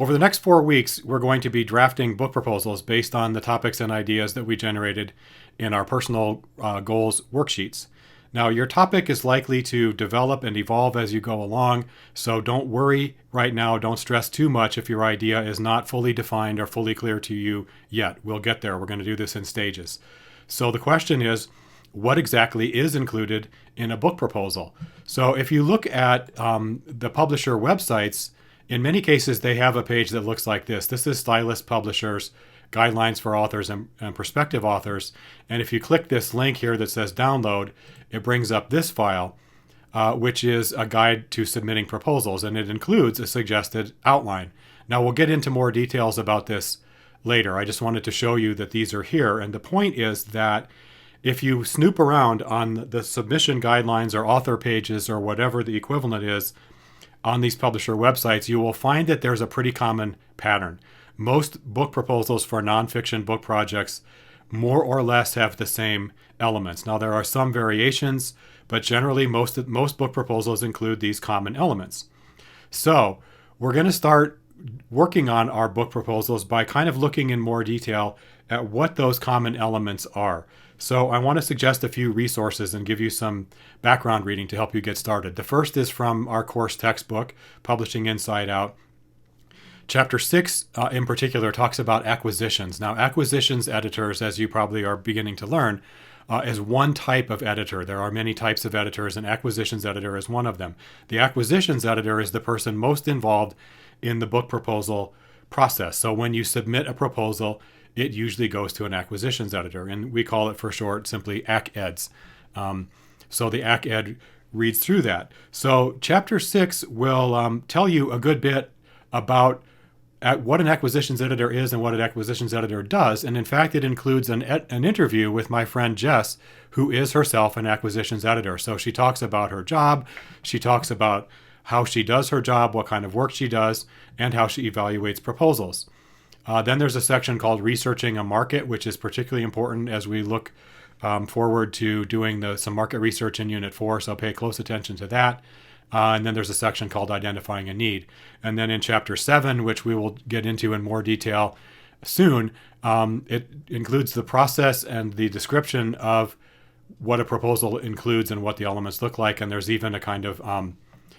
Over the next 4 weeks, we're going to be drafting book proposals based on the topics and ideas that we generated in our personal goals worksheets. Now, your topic is likely to develop and evolve as you go along, so don't worry right now. Don't stress too much if your idea is not fully defined or fully clear to you yet. We'll get there. We're going to do this in stages. So the question is, what exactly is included in a book proposal? So if you look at the publisher websites, in many cases, they have a page that looks like this. This is Stylist Publishers Guidelines for Authors and Prospective Authors. And if you click this link here that says download, it brings up this file, which is a guide to submitting proposals, and it includes a suggested outline. Now, we'll get into more details about this later. I just wanted to show you that these are here. And the point is that if you snoop around on the submission guidelines or author pages or whatever the equivalent is on these publisher websites, you will find that there's a pretty common pattern. Most book proposals for nonfiction book projects more or less have the same elements. Now, there are some variations, but generally most book proposals include these common elements. So we're going to start working on our book proposals by kind of looking in more detail at what those common elements are. So I want to suggest a few resources and give you some background reading to help you get started. The first is from our course textbook, Publishing Inside Out. Chapter 6 in particular talks about acquisitions. Now, acquisitions editors, as you probably are beginning to learn, is one type of editor. There are many types of editors, and acquisitions editor is one of them. The acquisitions editor is the person most involved in the book proposal process. So when you submit a proposal, it usually goes to an acquisitions editor, and we call it for short simply ACEDs. So the ACED reads through that. So chapter 6 will tell you a good bit about what an acquisitions editor is and what an acquisitions editor does. And in fact, it includes an interview with my friend Jess, who is herself an acquisitions editor. So she talks about her job. She talks about how she does her job, what kind of work she does, and how she evaluates proposals. Then there's a section called Researching a Market, which is particularly important as we look forward to doing some market research in Unit 4, so pay close attention to that. And then there's a section called Identifying a Need. And then in Chapter 7, which we will get into in more detail soon, it includes the process and the description of what a proposal includes and what the elements look like, and there's even a kind of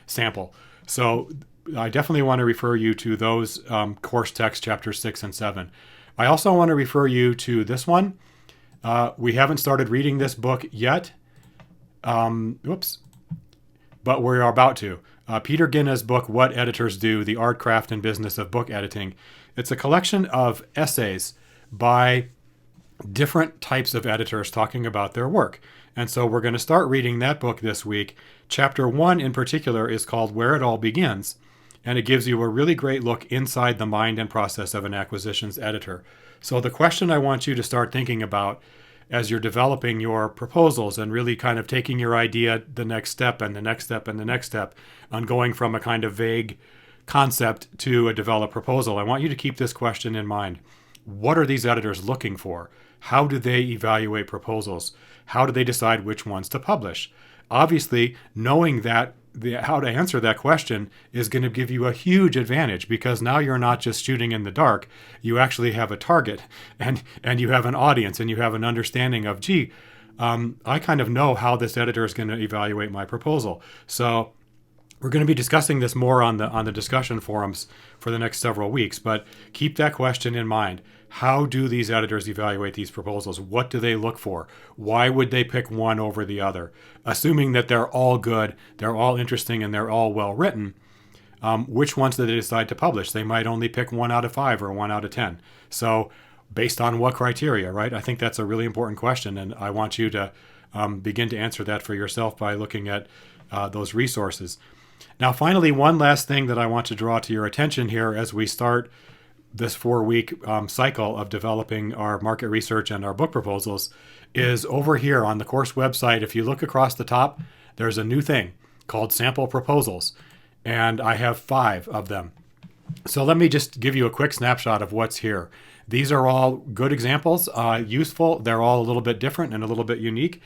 sample. So I definitely want to refer you to those course text chapters 6 and 7. I also want to refer you to this one. We haven't started reading this book yet. But we are about to. Peter Ginna's book, What Editors Do, The Art, Craft, and Business of Book Editing. It's a collection of essays by different types of editors talking about their work. And so we're going to start reading that book this week. Chapter 1 in particular is called Where It All Begins, and it gives you a really great look inside the mind and process of an acquisitions editor. So the question I want you to start thinking about as you're developing your proposals and really kind of taking your idea the next step and the next step and the next step on going from a kind of vague concept to a developed proposal, I want you to keep this question in mind. What are these editors looking for? How do they evaluate proposals? How do they decide which ones to publish? Obviously, knowing that how to answer that question is going to give you a huge advantage, because now you're not just shooting in the dark. You actually have a target, and you have an audience, and you have an understanding of, I kind of know how this editor is going to evaluate my proposal. So we're going to be discussing this more on the discussion forums for the next several weeks, but keep that question in mind. How do these editors evaluate these proposals? What do they look for? Why would they pick one over the other? Assuming that they're all good, they're all interesting, and they're all well written, which ones do they decide to publish? They might only pick 1 out of 5 or 1 out of 10. So based on what criteria, right? I think that's a really important question, and I want you to begin to answer that for yourself by looking at those resources. Now, finally, one last thing that I want to draw to your attention here as we start this 4-week cycle of developing our market research and our book proposals is over here on the course website. If you look across the top, there's a new thing called sample proposals, and I have 5 of them. So let me just give you a quick snapshot of what's here. These are all good examples, useful. They're all a little bit different and a little bit unique.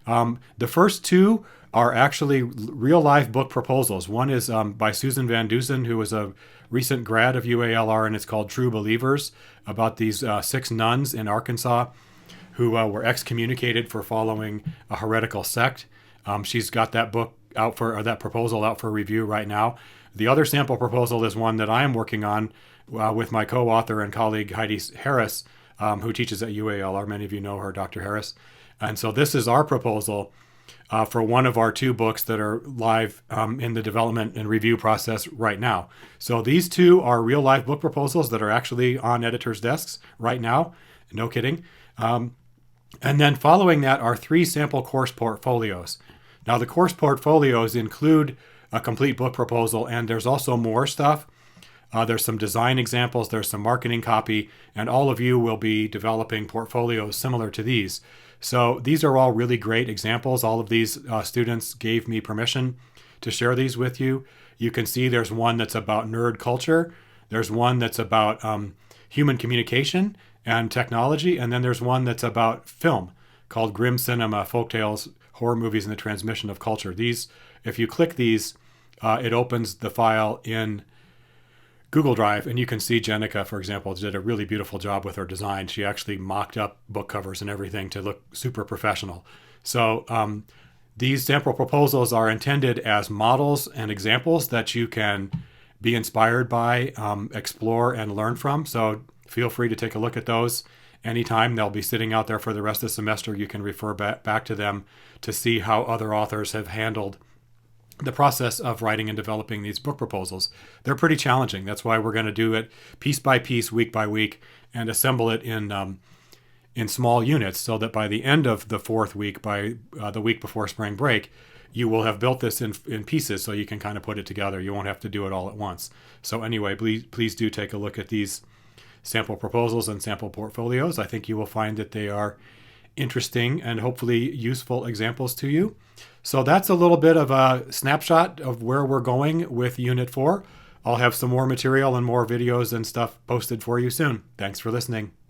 The first 2 are actually real life book proposals. One is by Susan Van Dusen, who was a recent grad of UALR, and it's called True Believers, about these 6 nuns in Arkansas who were excommunicated for following a heretical sect. She's got that book out for, or that proposal out for review right now. The other sample proposal is one that I am working on with my co-author and colleague Heidi Harris, who teaches at UALR. Many of you know her, Dr. Harris. And so this is our proposal for one of our 2 books that are live in the development and review process right now. So these 2 are real life book proposals that are actually on editors' desks right now. No kidding. And then following that are 3 sample course portfolios. Now the course portfolios include a complete book proposal, and there's also more stuff. There's some design examples, there's some marketing copy, and all of you will be developing portfolios similar to these. So these are all really great examples. All of these students gave me permission to share these with you. You can see there's one that's about nerd culture. There's one that's about human communication and technology. And then there's one that's about film called Grim Cinema, Folktales, Horror Movies, and the Transmission of Culture. These, if you click these, it opens the file in Google Drive, and you can see Jenica, for example, did a really beautiful job with her design. She actually mocked up book covers and everything to look super professional. So these sample proposals are intended as models and examples that you can be inspired by, explore, and learn from. So feel free to take a look at those anytime. They'll be sitting out there for the rest of the semester. You can refer back to them to see how other authors have handled the process of writing and developing these book proposals. They're pretty challenging. That's why we're going to do it piece by piece, week by week, and assemble it in small units so that by the end of the 4th week, by the week before spring break, you will have built this in pieces so you can kind of put it together. You won't have to do it all at once. So anyway, please do take a look at these sample proposals and sample portfolios. I think you will find that they are interesting and hopefully useful examples to you. So that's a little bit of a snapshot of where we're going with Unit 4. I'll have some more material and more videos and stuff posted for you soon. Thanks for listening.